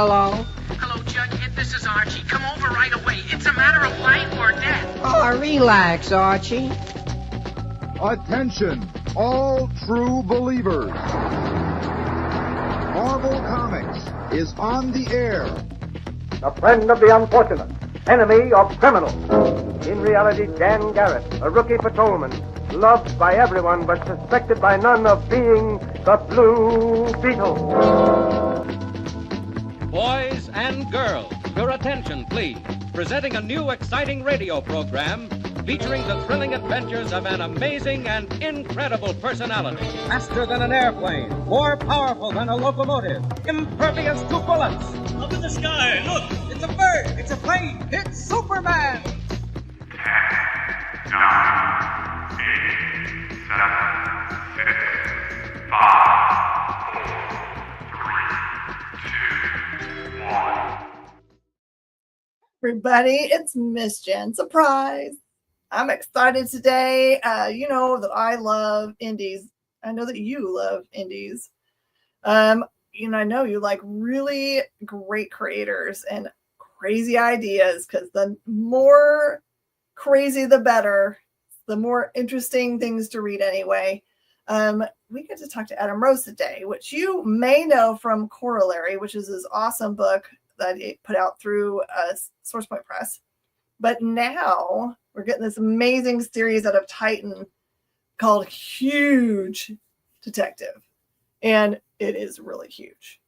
Hello? Hello, Jughead. This is Archie. Come over right away. It's a matter of life or death. Oh, relax, Archie. Attention, all true believers. Marvel Comics is on the air. The friend of the unfortunate, enemy of criminals. In reality, Dan Garrett, a rookie patrolman, loved by everyone but suspected by none of being the Blue Beetle. Boys and girls, your attention, please. Presenting a new exciting radio program featuring the thrilling adventures of an amazing and incredible personality. Faster than an airplane, more powerful than a locomotive, impervious to bullets. Up in the sky, look! It's a bird, it's a plane, it's Superman! 10, 9, 8, 7, 6, 5, 4, 3, 2, 1. Everybody, it's Miss Jen. Surprise! I'm excited today. You know that I love indies. I know that you love indies. I know you like really great creators and crazy ideas, because the more crazy, the better. The more interesting things to read anyway. We get to talk to Adam Rose today, which you may know from Corollary, which is his awesome book that he put out through SourcePoint Press. But now we're getting this amazing series out of Titan called Huge Detective. And it is really huge.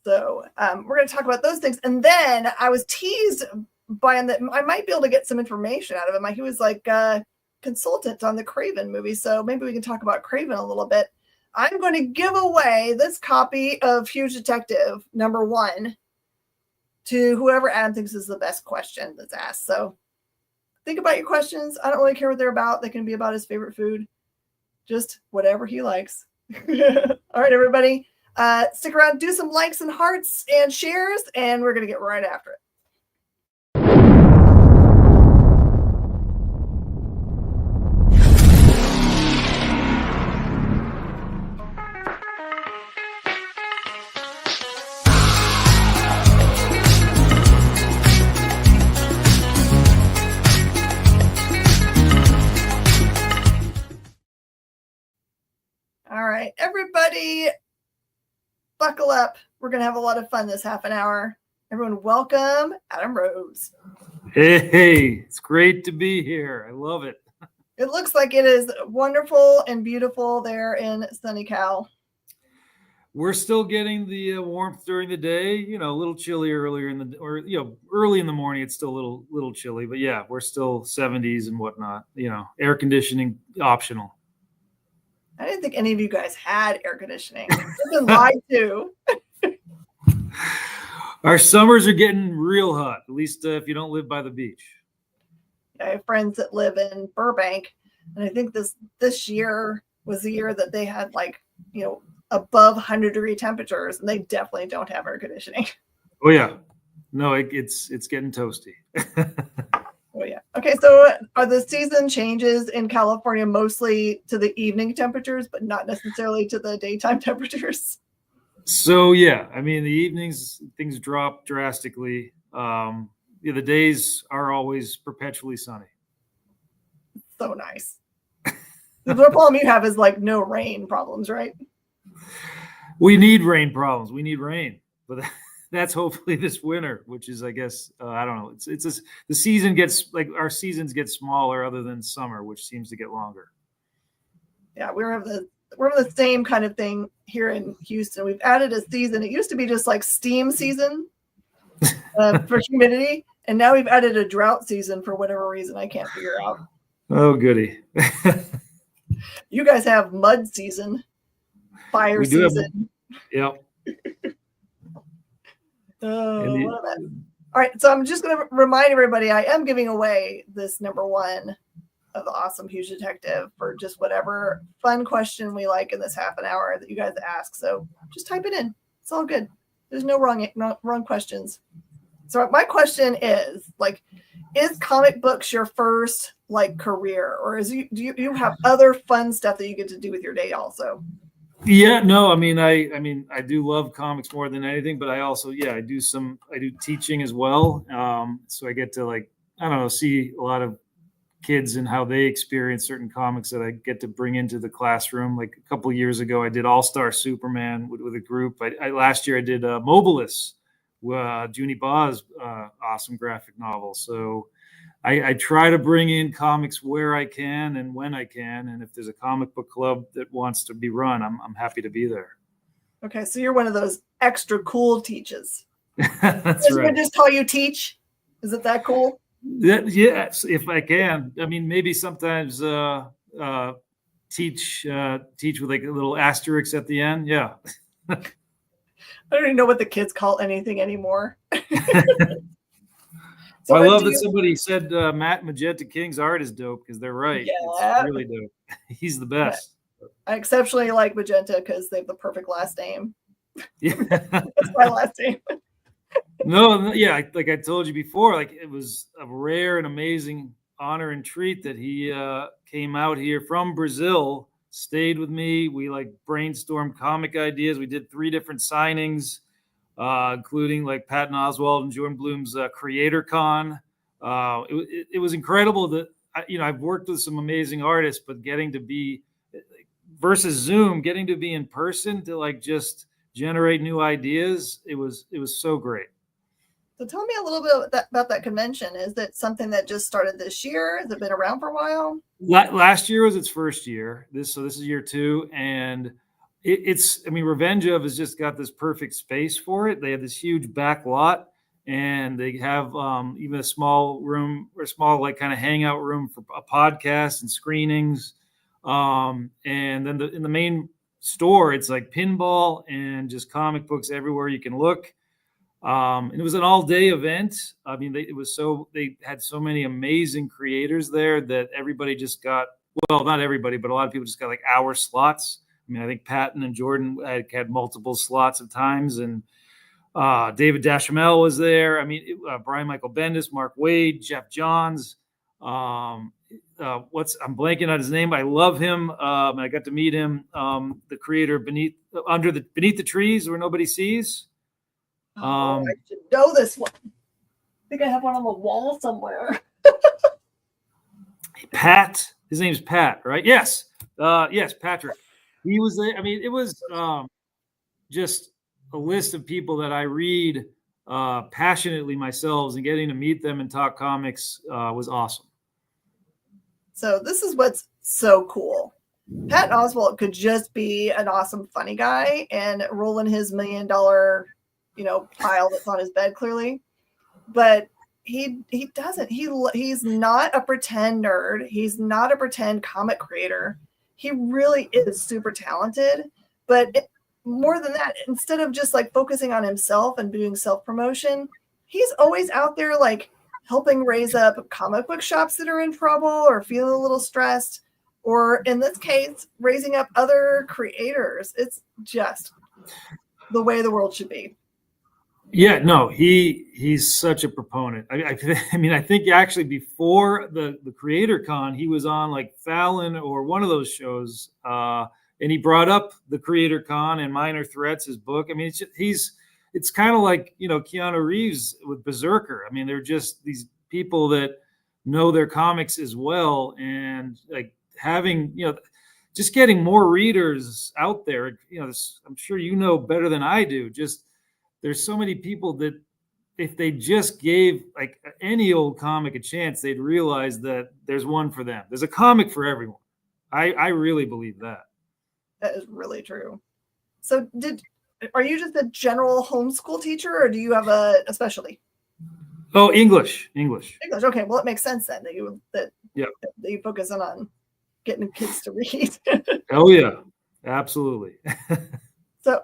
So we're going to talk about those things. And then I was teased by him that I might be able to get some information out of him. He was like a consultant on the Craven movie. So maybe we can talk about Craven a little bit. I'm going to give away this copy of Huge Detective #1 to whoever Adam thinks is the best question that's asked. So think about your questions. I don't really care what they're about. They can be about his favorite food. Just whatever he likes. All right, everybody. Stick around, do some likes and hearts and shares, and we're going to get right after it. All right, everybody, buckle up. We're going to have a lot of fun this half an hour. Everyone, welcome Adam Rose. Hey, it's great to be here. I love it. It looks like it is wonderful and beautiful there in sunny Cal. We're still getting the warmth during the day. A little chilly early in the morning. It's still a little chilly, but yeah, we're still 70s and whatnot. Air conditioning optional. I didn't think any of you guys had air conditioning. You've been lied to. Our summers are getting real hot, at least if you don't live by the beach. I have friends that live in Burbank, and I think this year was the year that they had above 100-degree temperatures, and they definitely don't have air conditioning. Oh yeah, no, it's getting toasty. Oh yeah. Okay, so are the season changes in California mostly to the evening temperatures, but not necessarily to the daytime temperatures? So yeah, the evenings things drop drastically. The days are always perpetually sunny. So nice. The problem you have is no rain problems, right? We need rain problems. We need rain, but that's hopefully this winter, which is, I guess, I don't know. It's just, the season gets our seasons get smaller, other than summer, which seems to get longer. Yeah, we're having the same kind of thing here in Houston. We've added a season. It used to be just like steam season for humidity, and now we've added a drought season for whatever reason I can't figure out. Oh, goody. You guys have mud season, fire season. Yep. All right, so I'm just going to remind everybody I am giving away this #1 of the awesome Huge Detective for just whatever fun question we like in this half an hour that you guys ask. So just type it in. It's all good. There's no wrong questions. So my question is, is comic books your first career, or do you have other fun stuff that you get to do with your day also? Yeah, no, I do love comics more than anything, but I also, I do teaching as well. So I get to, like, I don't know, see a lot of kids and how they experience certain comics that I get to bring into the classroom. Like a couple of years ago, I did All-Star Superman with a group. Last year I did Mobilis, Junie Baugh's awesome graphic novel. So I try to bring in comics where I can and when I can. And if there's a comic book club that wants to be run, I'm happy to be there. Okay, so you're one of those extra cool teachers. That's right. I just call you Teach. Is it that cool? Yes, if I can. Maybe sometimes teach with like a little asterisk at the end. Yeah. I don't even know what the kids call anything anymore. So I love that somebody said Matt Magenta King's art is dope, because they're right. Yeah. It's really dope. He's the best. I exceptionally like Magenta because they have the perfect last name. Yeah. That's my last name. No, yeah, like I told you before, like it was a rare and amazing honor and treat that he came out here from Brazil, stayed with me. We like brainstormed comic ideas. We did 3 different signings, including like Patton Oswalt and Jordan Bloom's Creator Con. It was incredible that, I've worked with some amazing artists, but getting to be versus Zoom, getting to be in person to like just generate new ideas, it was so great. So tell me a little bit about that convention. Is it something that just started this year? Has it been around for a while? Last year was its first year. This is year 2, and Revenge of has just got this perfect space for it. They have this huge back lot, and they have even a small room, or small like kind of hangout room for a podcast and screenings. And then in the main store, it's like pinball and just comic books everywhere you can look. And it was an all-day event. They had so many amazing creators there that everybody just got, well, not everybody, but a lot of people just got like hour slots. I think Patton and Jordan had multiple slots of times, and David Dashamel was there. Brian Michael Bendis, Mark Waid, Jeff Johns. I'm blanking on his name. I love him. I got to meet him. The creator of Beneath the Trees Where Nobody Sees. I should know this one. I think I have one on the wall somewhere. Pat. His name's Pat, right? Yes. Yes, Patrick. He was there. It was just a list of people that I read passionately myself, and getting to meet them and talk comics was awesome. So this is what's so cool. Patton Oswalt could just be an awesome, funny guy and roll in his $1 million, pile that's on his bed, clearly. But he doesn't. He's not a pretend nerd. He's not a pretend comic creator. He really is super talented. But more than that, instead of just like focusing on himself and doing self-promotion, he's always out there like helping raise up comic book shops that are in trouble or feeling a little stressed, or in this case, raising up other creators. It's just the way the world should be. Yeah, no, he's such a proponent. I think actually before the Creator Con, he was on like Fallon or one of those shows, and he brought up the Creator Con and Minor Threats, his book. It's kind of like, Keanu Reeves with Berserker. They're just these people that know their comics as well, and like having, just getting more readers out there. I'm sure better than I do. Just there's so many people that if they just gave like any old comic a chance, they'd realize that there's one for them. There's a comic for everyone. I really believe that. That is really true. So are you just a general homeschool teacher, or do you have a specialty? Oh, English. Okay. Well, it makes sense then that you focus on getting kids to read. Oh yeah, absolutely. So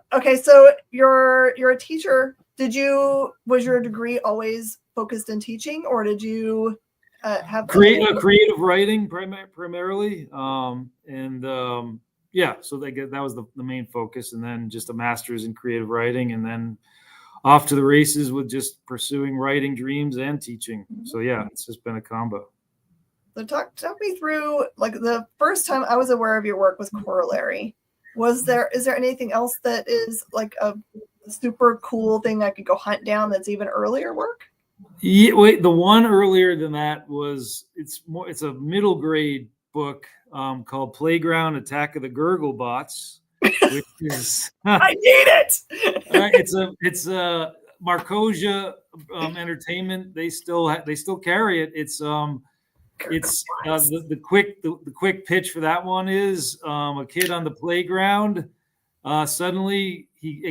you're a teacher. Was your degree always focused in teaching, or did you have creative writing primarily? So that was the main focus, and then just a master's in creative writing, and then off to the races with just pursuing writing dreams and teaching. Mm-hmm. So yeah, it's just been a combo. So talk me through, like, the first time I was aware of your work was Corollary. Is there anything else that is like a super cool thing I could go hunt down that's even earlier work? Yeah, wait, the one earlier than that it's a middle grade book called Playground Attack of the Gurglebots, which is I need it. it's a Marcosia Entertainment. They still carry it. It's the quick pitch for that one is a kid on the playground. Suddenly he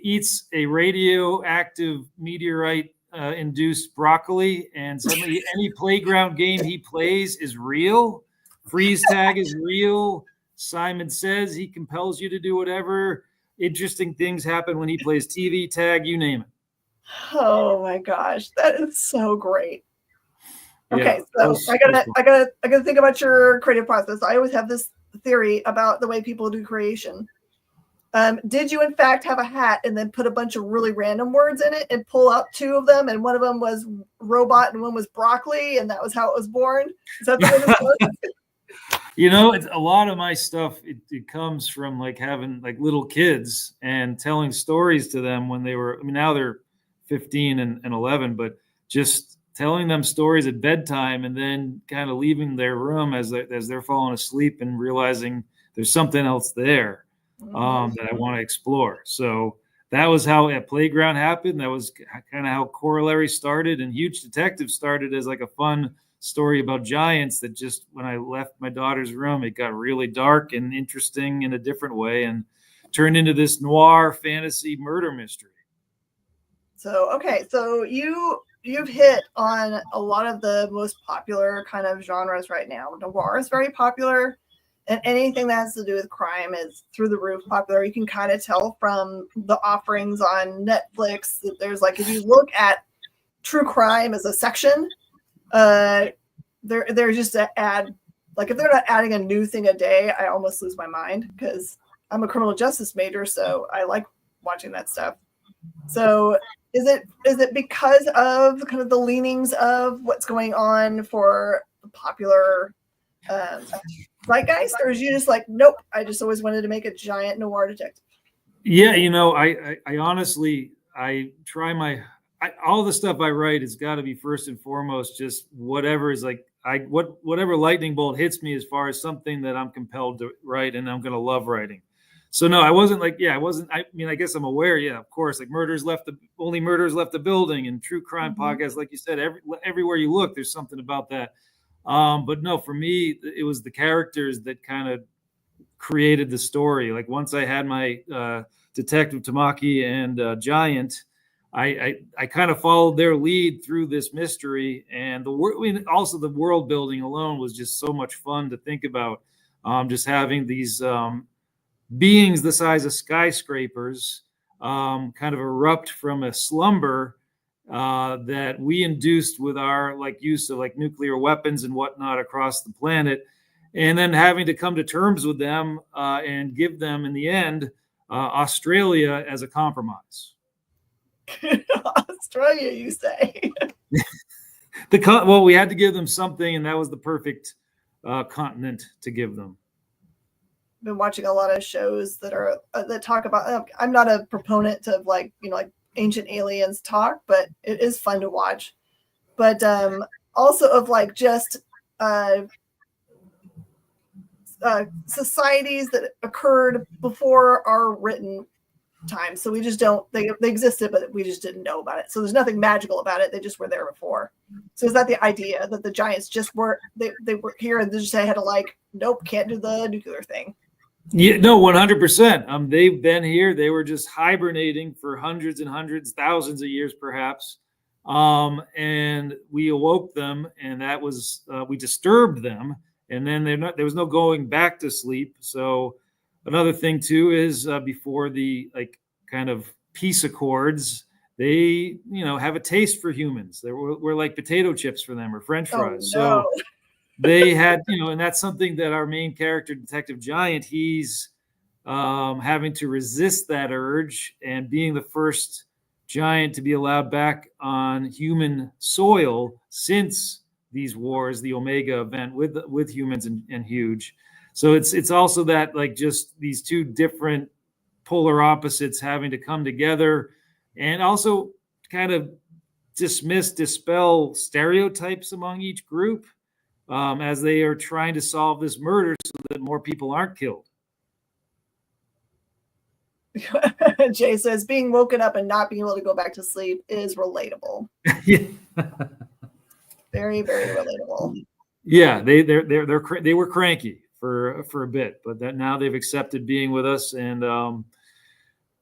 eats a radioactive meteorite induced broccoli, and suddenly any playground game he plays is real. Freeze tag is real. Simon Says he compels you to do whatever. Interesting things happen when he plays TV tag, you name it. Oh my gosh, that is so great. Okay, Yeah, so I gotta think about your creative process. I always have this theory about the way people do creation. Did you in fact have a hat and then put a bunch of really random words in it and pull out two of them, and one of them was robot and one was broccoli, and that was how it was born? Is that the way this works? It's a lot of my stuff. It comes from like having like little kids and telling stories to them when they were. I mean, now they're 15 and 11, but just telling them stories at bedtime and then kind of leaving their room as they're falling asleep and realizing there's something else there that I want to explore. So that was how at Playground happened. That was kind of how Corollary started, and Huge Detective started as like a fun story about giants that just when I left my daughter's room, it got really dark and interesting in a different way and turned into this noir fantasy murder mystery. So, okay. So you've hit on a lot of the most popular kind of genres right now. Noir is very popular, and anything that has to do with crime is through the roof popular. You can kind of tell from the offerings on Netflix that there's like, if you look at true crime as a section, they're just to add, like if they're not adding a new thing a day, I almost lose my mind because I'm a criminal justice major, so I like watching that stuff. So is it because of kind of the leanings of what's going on for the popular zeitgeist, or is you just like, nope, I just always wanted to make a giant noir detective? Yeah, I honestly, all the stuff I write has got to be first and foremost just whatever is like whatever lightning bolt hits me as far as something that I'm compelled to write and I'm going to love writing. So no, I wasn't like, I mean, I guess I'm aware. Yeah, of course, like only murders left the building, and true crime podcasts, like you said, everywhere you look, there's something about that. But no, for me, it was the characters that kind of created the story. Like once I had my Detective Tamaki and Giant, I kind of followed their lead through this mystery, and also the world building alone was just so much fun to think about. Just having these beings the size of skyscrapers kind of erupt from a slumber that we induced with our like use of like nuclear weapons and whatnot across the planet, and then having to come to terms with them and give them in the end Australia as a compromise. Australia, you say? Well, we had to give them something, and that was the perfect continent to give them. Been watching a lot of shows that are that talk about. I'm not a proponent of like ancient aliens talk, but it is fun to watch. But also of like just societies that occurred before our written time. So we just don't. They existed, but we just didn't know about it. So there's nothing magical about it. They just were there before. So is that the idea that the giants just were they were here and they just had to like, nope, can't do the nuclear thing? Yeah, no, 100%. They've been here. They were just hibernating for hundreds and hundreds, thousands of years, perhaps. And we awoke them, and that was we disturbed them, and then there was no going back to sleep. So another thing too is before the like kind of peace accords, they have a taste for humans. We're like potato chips for them or French fries. Oh, no. So they had, and that's something that our main character, Detective Giant, he's having to resist that urge, and being the first giant to be allowed back on human soil since these wars, the Omega event with humans and Huge. So it's also that like just these two different polar opposites having to come together, and also kind of dispel stereotypes among each group as they are trying to solve this murder so that more people aren't killed. Jay says being woken up and not being able to go back to sleep is relatable. Yeah. Very, very relatable. Yeah, they were cranky for a bit, but that now they've accepted being with us, and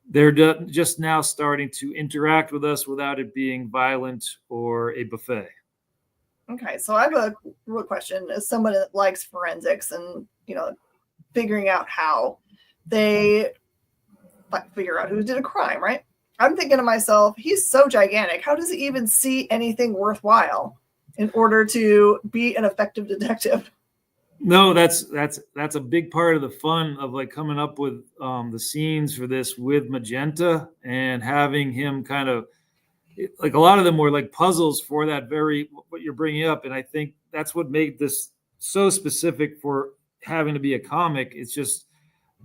they're just now starting to interact with us without it being violent or a buffet. Okay, so I have a real question. As someone that likes forensics and, figuring out how they figure out who did a crime, right? I'm thinking to myself, he's so gigantic. How does he even see anything worthwhile in order to be an effective detective? No, that's a big part of the fun of like coming up with the scenes for this with Magenta and having him kind of like a lot of them were like puzzles for that very what you're bringing up, and I think that's what made this so specific for having to be a comic. It's just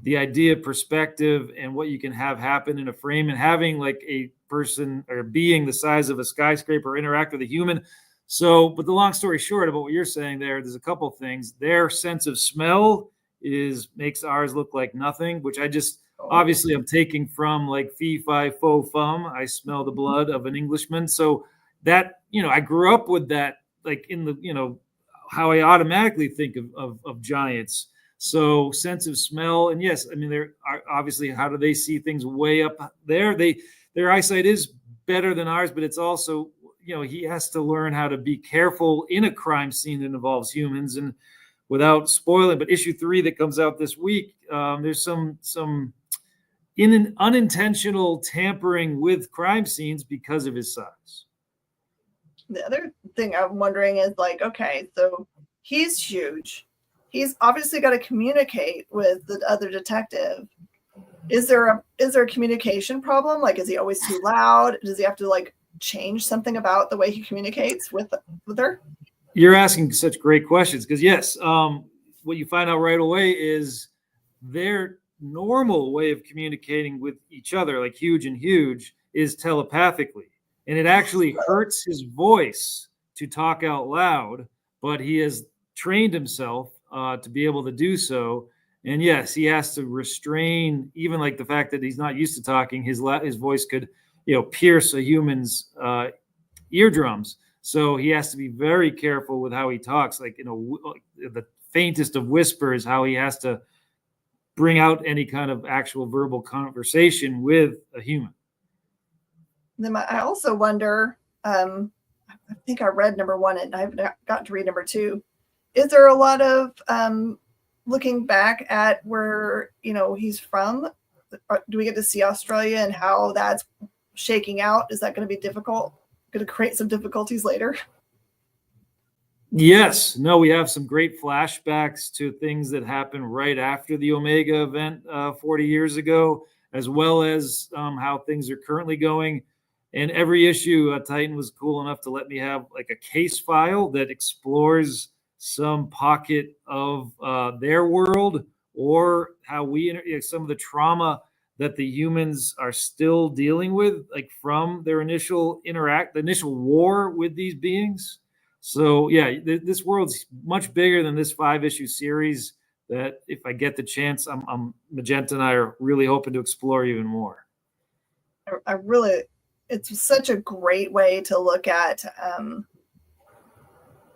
the idea, perspective, and what you can have happen in a frame, and having like a person or being the size of a skyscraper interact with a human. So, but the long story short about what you're saying there's a couple things. Their sense of smell makes ours look like nothing, which I just obviously I'm taking from like fee fi fo fum. I smell the blood of an Englishman. So that, I grew up with that, like in the, how I automatically think of giants. So sense of smell, and yes, I mean, they're obviously, how do they see things way up there? Their eyesight is better than ours, but it's also, he has to learn how to be careful in a crime scene that involves humans. And without spoiling, but issue 3 that comes out this week, there's some unintentional tampering with crime scenes because of his size. The other thing I'm wondering is like, okay, so he's huge. He's obviously got to communicate with the other detective. Is there a communication problem? Like, is he always too loud? Does he have to like change something about the way he communicates with her? You're asking such great questions because yes, what you find out right away is their normal way of communicating with each other, like Huge, is telepathically, and it actually hurts his voice to talk out loud, but he has trained himself to be able to do so. And yes, he has to restrain even like the fact that he's not used to talking. His voice could, pierce a human's eardrums. So he has to be very careful with how he talks. Like, the faintest of whispers, how he has to bring out any kind of actual verbal conversation with a human. Then I also wonder, I think I read number 1 and I haven't got to read number 2. Is there a lot of looking back at where, he's from? Do we get to see Australia and how that's shaking out? Is that going to be difficult? Going to create some difficulties later? Yes. No, we have some great flashbacks to things that happened right after the Omega event 40 years ago, as well as how things are currently going. And every issue, Titan was cool enough to let me have like a case file that explores some pocket of their world, or how some of the trauma that the humans are still dealing with, like from their the initial war with these beings. So yeah, this world's much bigger than this 5-issue series that if I get the chance, Magenta and I are really hoping to explore even more. It's such a great way to look at,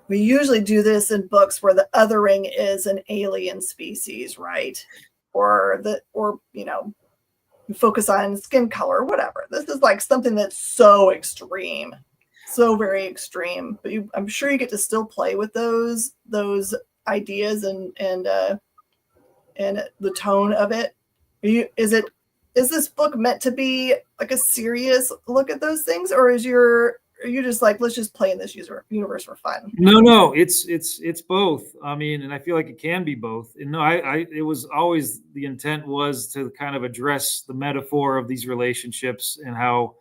we usually do this in books where the othering is an alien species, right? Or you focus on skin color, whatever. This is like something that's so extreme, so very extreme. But I'm sure you get to still play with those ideas and the tone of it. Is this book meant to be like a serious look at those things, or are you just like, let's just play in this universe for fun? No, it's both. I mean, and I feel like it can be both. And no, it was always the intent was to kind of address the metaphor of these relationships and how,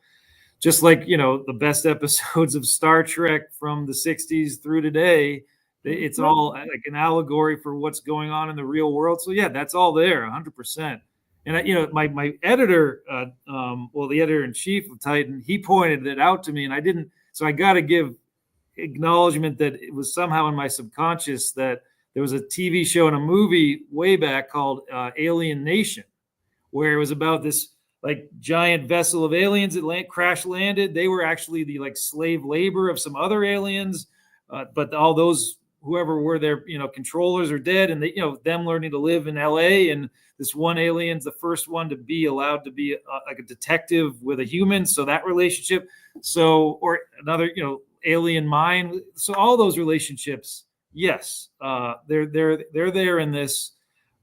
just like, the best episodes of Star Trek from the 60s through today, It's all like an allegory for what's going on in the real world. So yeah, that's all there, 100%. And my editor, the editor in chief of Titan, he pointed it out to me, and I didn't. So I got to give acknowledgement that it was somehow in my subconscious that there was a TV show and a movie way back called Alien Nation, where it was about this like giant vessel of aliens that crash landed. They were actually the like slave labor of some other aliens, but all those whoever were their controllers are dead, and they them learning to live in LA, and this one alien's the first one to be allowed to be like a detective with a human, so that relationship, or another alien mind, so all those relationships, yes, they're there in this,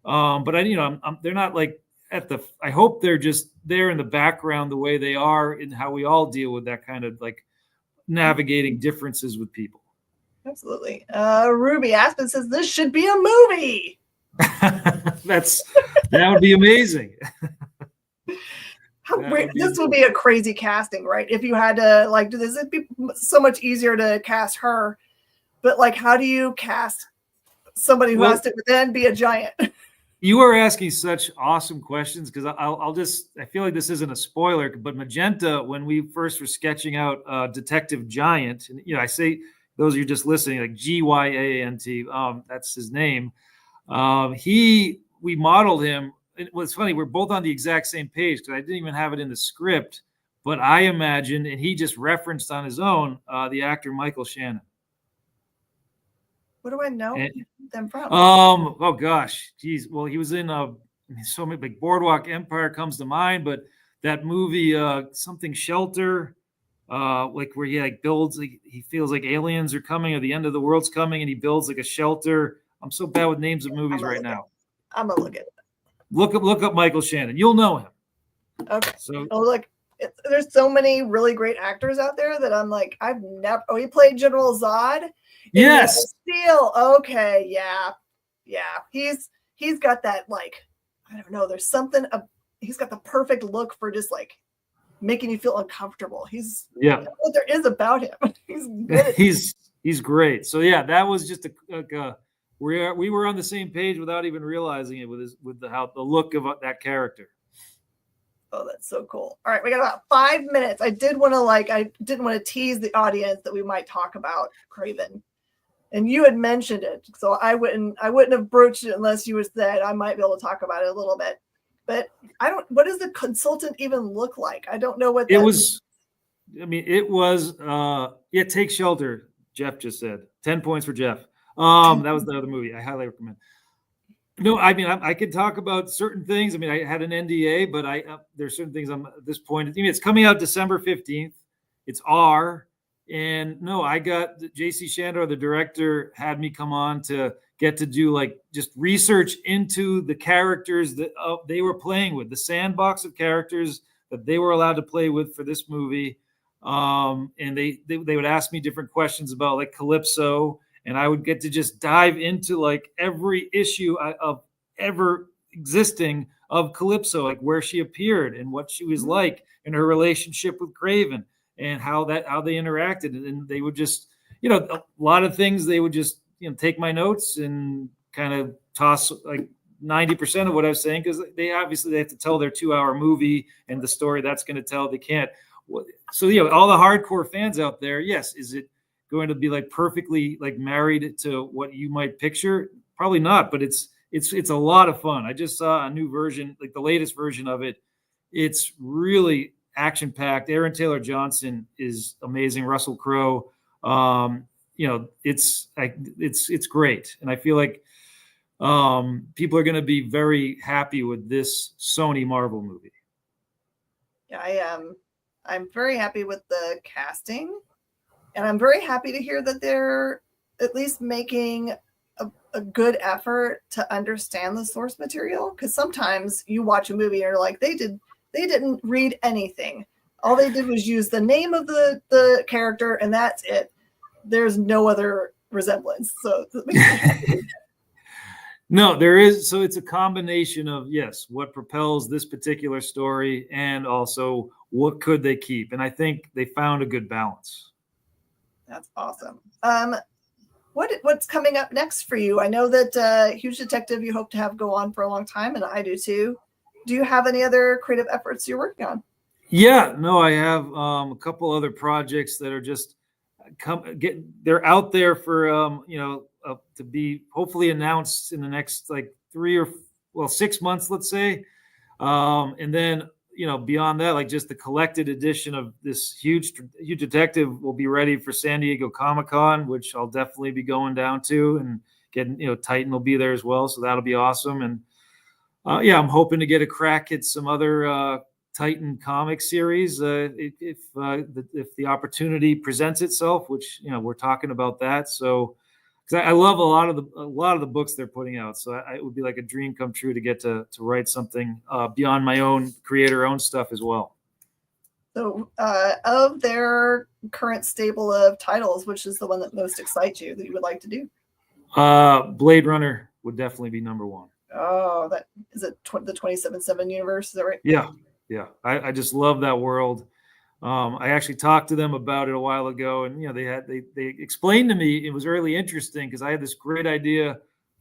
but they're not like I hope they're just there in the background the way they are in how we all deal with that kind of like navigating differences with people. Absolutely. Ruby Aspen says this should be a movie. That would be amazing. This would be a crazy casting, right? If you had to like do this, it'd be so much easier to cast her. But like, how do you cast somebody who has to then be a giant? You are asking such awesome questions, because I feel like this isn't a spoiler, but Magenta, when we first were sketching out Detective Giant, and I say those of you just listening, like Gyant, that's his name. We modeled him. It was funny, we're both on the exact same page because I didn't even have it in the script, but I imagined, and he just referenced on his own, the actor Michael Shannon. What do I know them from? Oh gosh, geez. Well, he was in so many, like Boardwalk Empire comes to mind, but that movie, something Shelter, like where he like builds, like, he feels like aliens are coming or the end of the world's coming, and he builds like a shelter. I'm so bad with names of movies right now. I'm gonna look at it. Look up Michael Shannon. You'll know him. Okay. So there's so many really great actors out there that I'm like, I've never. Oh, he played General Zod. Yes. Steel. Okay. Yeah. He's got that, like, I don't know. There's something. He's got the perfect look for just like making you feel uncomfortable. I don't know what there is about him. He's good. He's great. So yeah, that was just we were on the same page without even realizing it with the look of that character. Oh, that's so cool. All right, we got about 5 minutes. I didn't want to tease the audience that we might talk about Kraven, and you had mentioned it, so I wouldn't have broached it unless you had said I might be able to talk about it a little bit. But what does the consultant even look like? I don't know what it was. It was. Take Shelter. Jeff just said 10 points for Jeff. That was the other movie. I highly recommend. No, I could talk about certain things. I had an NDA, but there's certain things I'm at this point. It's coming out December 15th. It's R. And no, I got JC Shandor, the director, had me come on to get to do like just research into the characters that they were playing with, the sandbox of characters that they were allowed to play with for this movie. And they would ask me different questions about like Calypso, and I would get to just dive into like every issue of ever existing of Calypso, like where she appeared and what she was like in her relationship with Kraven and how they interacted. And they would just, a lot of things they would just, take my notes and kind of toss like 90% of what I was saying, because they have to tell their 2-hour movie and the story that's going to tell. They can't. So, all the hardcore fans out there, yes, is it going to be like perfectly like married to what you might picture? Probably not, but it's a lot of fun. I just saw a new version, like the latest version of it. It's really action packed. Aaron Taylor Johnson is amazing. Russell Crowe. It's great, and I feel like people are going to be very happy with this Sony Marvel movie. Yeah, I'm very happy with the casting, and I'm very happy to hear that they're at least making a good effort to understand the source material. Because sometimes you watch a movie and you're like, they didn't read anything. All they did was use the name of the character, and that's it. There's no other resemblance. So no, there is. So it's a combination of, yes, what propels this particular story, and also what could they keep. And I think they found a good balance. That's awesome. what's coming up next for you? I know that Huge Detective you hope to have go on for a long time, and I do too. Do you have any other creative efforts you're working on? Yeah, no, I have a couple other projects that are just they're out there for to be hopefully announced in the next like 6 months, let's say. And then beyond that, like just the collected edition of this huge Detective will be ready for San Diego Comic-Con, which I'll definitely be going down to, and getting Titan will be there as well, so that'll be awesome. And I'm hoping to get a crack at some other Titan comic series if the opportunity presents itself, which we're talking about that. So because I love a lot of the books they're putting out, so it would be like a dream come true to get to write something beyond my own creator-owned stuff as well. So of their current stable of titles, which is the one that most excites you that you would like to do? Blade Runner would definitely be number one. Oh, that is it. The 27/7 universe, is that right? Yeah. I just love that world. I actually talked to them about it a while ago, and they explained to me, it was really interesting because I had this great idea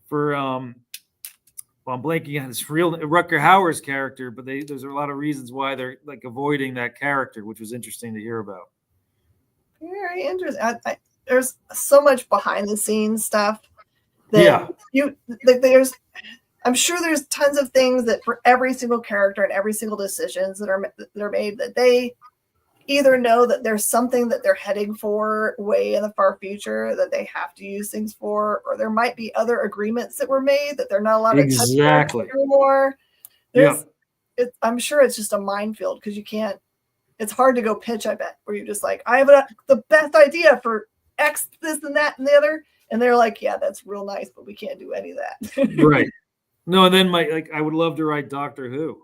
for I'm blanking on this real Rutger Hauer's character, but there's a lot of reasons why they're like avoiding that character, which was interesting to hear about. Very interesting. There's so much behind the scenes stuff that I'm sure there's tons of things that for every single character and every single decisions that are made, that they either know that there's something that they're heading for way in the far future that they have to use things for, or there might be other agreements that were made that they're not allowed to touch anymore. I'm sure it's just a minefield because you can't. It's hard to go pitch, I bet, where you're just like, I have the best idea for X, this, and that, and the other, and they're like, yeah, that's real nice, but we can't do any of that. Right. No, and then I would love to write Doctor Who.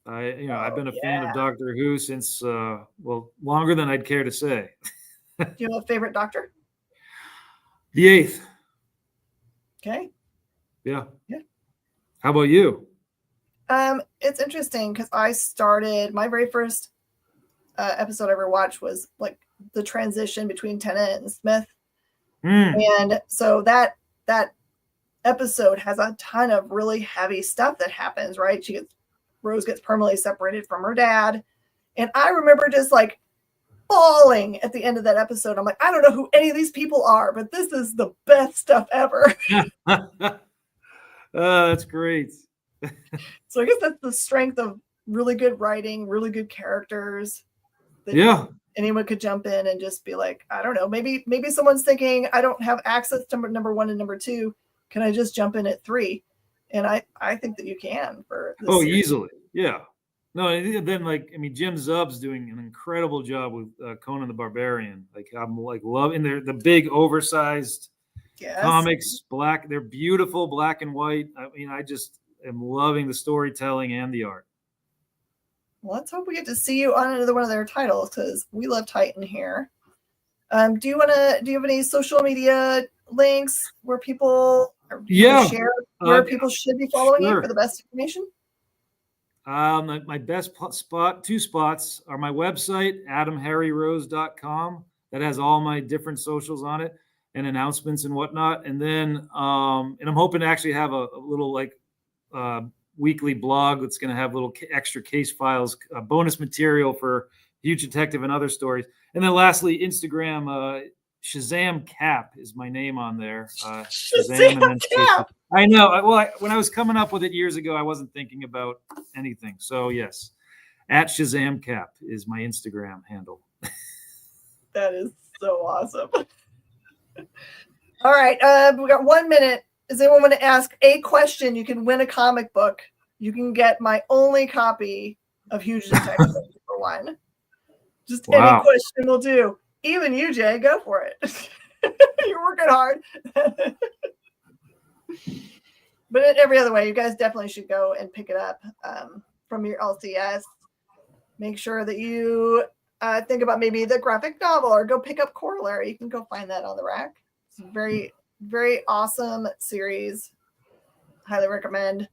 I've been a fan of Doctor Who since longer than I'd care to say. Do you have a favorite Doctor? The 8th. Okay. Yeah. How about you? It's interesting because I started my very first episode I ever watched was like the transition between Tennant and Smith, and so that episode has a ton of really heavy stuff that happens. Right, Rose gets permanently separated from her dad, and I remember just like bawling at the end of that episode. I'm like, I don't know who any of these people are, but this is the best stuff ever. That's great. So I guess that's the strength of really good writing, really good characters. Anyone could jump in and just be like, I don't know, maybe someone's thinking, I don't have access to number 1 and number 2. Can I just jump in at 3? And I think that you can for this series. Easily. Yeah. No, and then Jim Zub's doing an incredible job with Conan the Barbarian. Like I'm like loving the big oversized comics, black. They're beautiful, black and white. I mean, I just am loving the storytelling and the art. Well, let's hope we get to see you on another one of their titles because we love Titan here. Do you have any social media links where people share where people should be following you for the best information? My best spot, 2 spots, are my website, adamharryrose.com. That has all my different socials on it and announcements and whatnot. And then, and I'm hoping to actually have a little weekly blog that's going to have little extra case files, bonus material for Huge Detective and other stories. And then lastly, Instagram, Shazam Cap is my name on there. Shazam Cap. I know. Well, when I was coming up with it years ago, I wasn't thinking about anything. So yes, at Shazam Cap is my Instagram handle. That is so awesome. All right. We got 1 minute. Does anyone want to ask a question? You can win a comic book. You can get my only copy of Huge Detective for 1. Just any question will do. Even you, Jay, go for it. You're working hard. But every other way, you guys definitely should go and pick it up from your LCS. Make sure that you think about maybe the graphic novel or go pick up Corollary. You can go find that on the rack. It's a very, very awesome series. Highly recommend.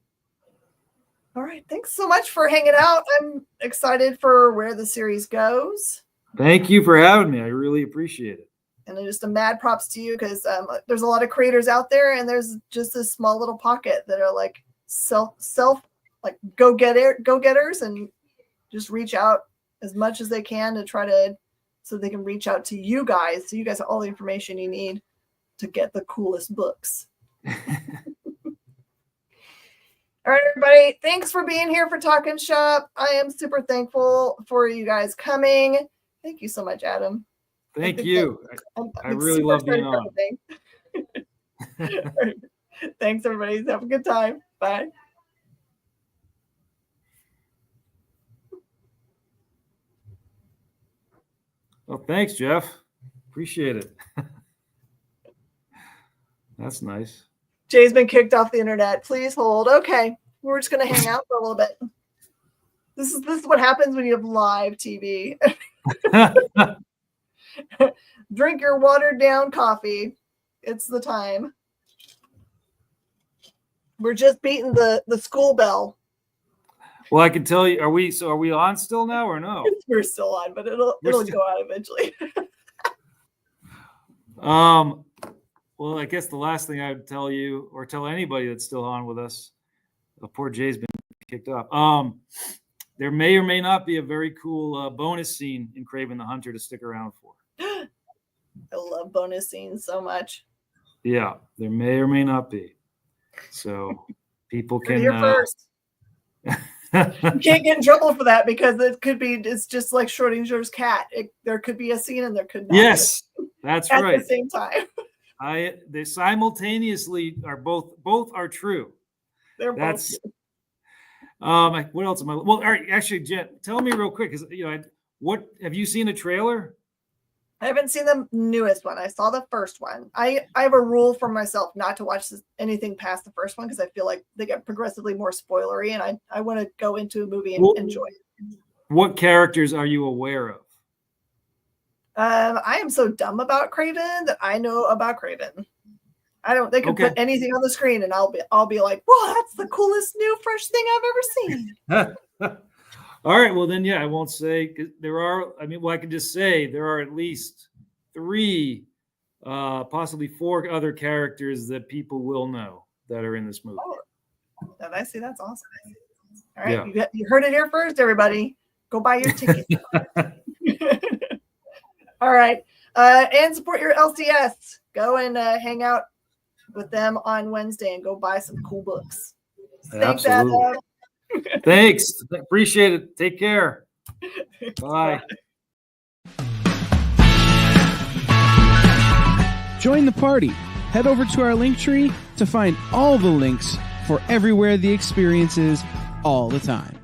All right. Thanks so much for hanging out. I'm excited for where the series goes. Thank you for having me. I really appreciate it. And just a mad props to you because there's a lot of creators out there, and there's just this small little pocket that are like self like go-getters and just reach out as much as they can to try to so they can reach out to you guys so you guys have all the information you need to get the coolest books. All right, everybody, thanks for being here for Talkin' Shop. I am super thankful for you guys coming. Thank you so much, Adam. Thank you. I really love being on. Thanks, everybody. Have a good time. Bye. Well, thanks, Jeff. Appreciate it. That's nice. Jay's been kicked off the internet. Please hold. Okay. We're just going to hang out for a little bit. This is what happens when you have live TV. Drink your watered down coffee. It's the time. We're just beating the school bell. Well, I can tell you, are we on still now or no? We're still on, but it'll go out eventually. Well, I guess the last thing I would tell you or tell anybody that's still on with us, poor Jay's been kicked off. There may or may not be a very cool bonus scene in Kraven the Hunter to stick around for. I love bonus scenes so much. Yeah, there may or may not be. So people can. You're first. You can't get in trouble for that because it's just like Schrodinger's cat. There could be a scene and there could not. Yes, that's right. At the same time. They simultaneously are both are true. They're both. What else am I? Well, all right, actually, Jen, tell me real quick, because what have you seen a trailer? I haven't seen the newest one. I saw the first one. I have a rule for myself not to watch anything past the first one because I feel like they get progressively more spoilery, and I want to go into a movie and enjoy it. What characters are you aware of? I am so dumb about Kraven that I know about Kraven. They could put anything on the screen and I'll be like, whoa, that's the coolest new fresh thing I've ever seen. All right, well then, I won't say I can just say there are at least 3, possibly 4 other characters that people will know that are in this movie. Oh, I see. That's awesome. All right, you heard it here first, everybody. Go buy your ticket. All right, and support your LCS. Go and hang out with them on Wednesday and go buy some cool books. Thanks, Adam. Thanks. Appreciate it. Take care. Bye. Join the party. Head over to our link tree to find all the links for everywhere the experience is all the time.